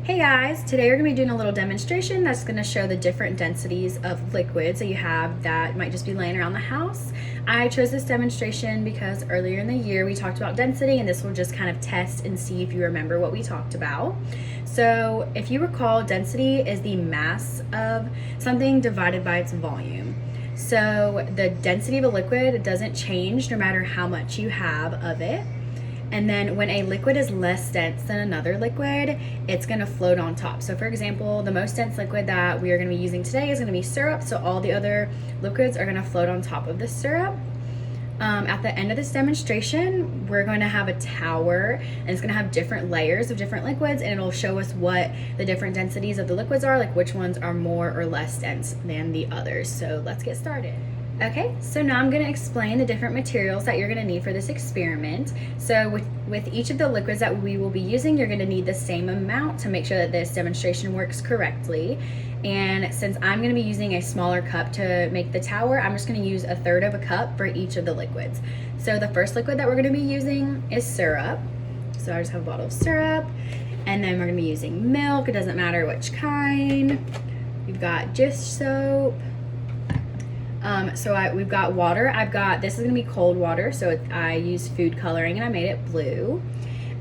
Hey guys, today we're going to be doing a little demonstration that's going to show the different densities of liquids that you have that might just be laying around the house. I chose this demonstration because earlier in the year we talked about density, and this will just kind of test and see if you remember what we talked about. So if you recall, density is the mass of something divided by its volume. So the density of a liquid doesn't change no matter how much you have of it. And then when a liquid is less dense than another liquid, it's going to float on top. So for example, the most dense liquid that we are going to be using today is going to be syrup. So all the other liquids are going to float on top of the syrup. At the end of this demonstration, we're going to have a tower, and it's going to have different layers of different liquids, and it'll show us what the different densities of the liquids are, like which ones are more or less dense than the others. So let's get started. Okay, so now I'm going to explain the different materials that you're going to need for this experiment. So with each of the liquids that we will be using, you're going to need the same amount to make sure that this demonstration works correctly. And since I'm going to be using a smaller cup to make the tower, I'm just going to use 1/3 of a cup for each of the liquids. So the first liquid that we're going to be using is syrup. So I just have a bottle of syrup. And then we're going to be using milk. It doesn't matter which kind. We've got dish soap. We've got water. This is going to be cold water, so I used food coloring and I made it blue.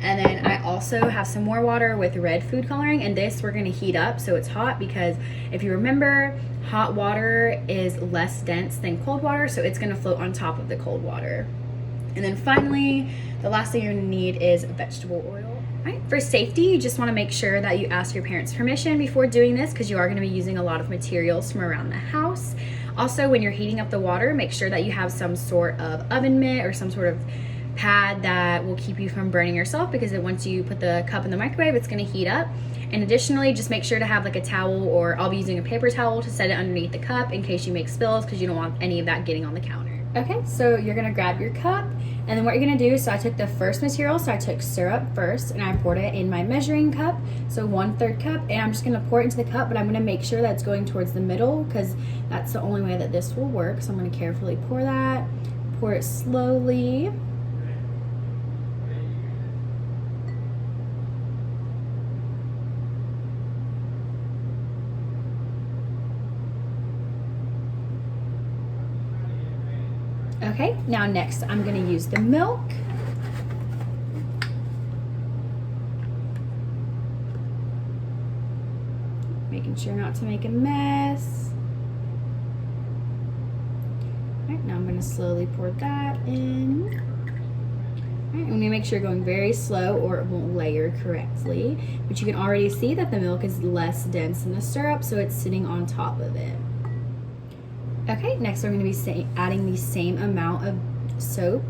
And then I also have some more water with red food coloring, and this we're going to heat up so it's hot, because if you remember, hot water is less dense than cold water, so it's going to float on top of the cold water. And then finally, the last thing you're going to need is vegetable oil. Right. For safety, you just want to make sure that you ask your parents' permission before doing this, because you are going to be using a lot of materials from around the house. Also, when you're heating up the water, make sure that you have some sort of oven mitt or some sort of pad that will keep you from burning yourself, because once you put the cup in the microwave, it's going to heat up. And additionally, just make sure to have like a towel, or I'll be using a paper towel to set it underneath the cup in case you make spills, because you don't want any of that getting on the counter. Okay, so you're going to grab your cup, and then what you're going to do, so I took the first material, so I took syrup first, and I poured it in my measuring cup, so 1/3 cup, and I'm just going to pour it into the cup, but I'm going to make sure that it's going towards the middle, because that's the only way that this will work. So I'm going to carefully pour that, pour it slowly. Okay, now next I'm going to use the milk. Making sure not to make a mess. All right, now I'm going to slowly pour that in. All right, and we make sure you're going very slow or it won't layer correctly. But you can already see that the milk is less dense than the syrup, so it's sitting on top of it. Okay, next we're going to be adding the same amount of soap.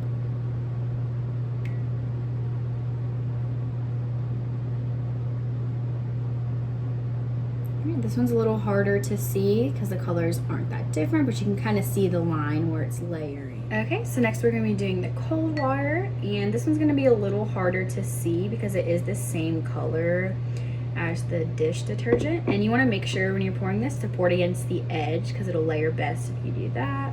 Right, this one's a little harder to see because the colors aren't that different, but you can kind of see the line where it's layering. Okay, so next we're going to be doing the cold water, and this one's going to be a little harder to see because it is the same color as the dish detergent, and you want to make sure when you're pouring this to pour it against the edge, because it'll layer best if you do that.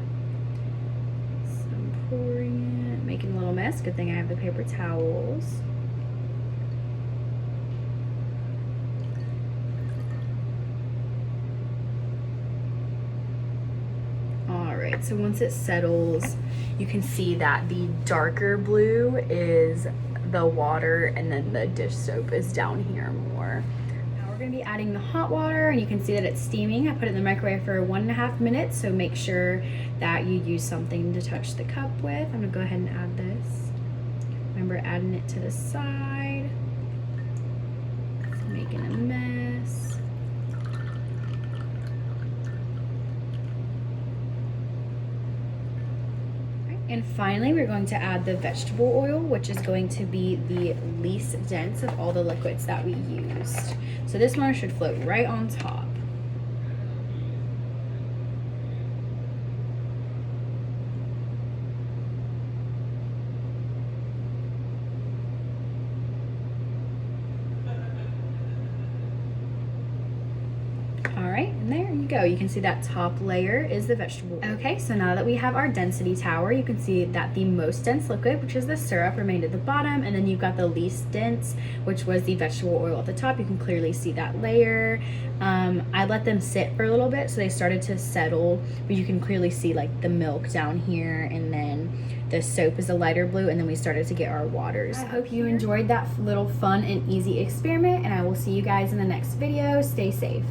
So I'm pouring it, making a little mess. Good thing I have the paper towels. Alright, so once it settles, you can see that the darker blue is the water, and then the dish soap is down here more. Now we're going to be adding the hot water, and you can see that it's steaming. I put it in the microwave for 1.5 minutes, so make sure that you use something to touch the cup with. I'm going to go ahead and add this. Remember adding it to the side. It's making a mess. And finally, we're going to add the vegetable oil, which is going to be the least dense of all the liquids that we used. So this one should float right on top. All right, And there you go. You can see that top layer is the vegetable oil. Okay, so now that we have our density tower, you can see that the most dense liquid, which is the syrup, remained at the bottom, and then you've got the least dense, which was the vegetable oil at the top. You can clearly see that layer. I let them sit for a little bit so they started to settle, but you can clearly see like the milk down here, and then the soap is a lighter blue, and then we started to get our waters. I hope you enjoyed that little fun and easy experiment, and I will see you guys in the next video. Stay safe.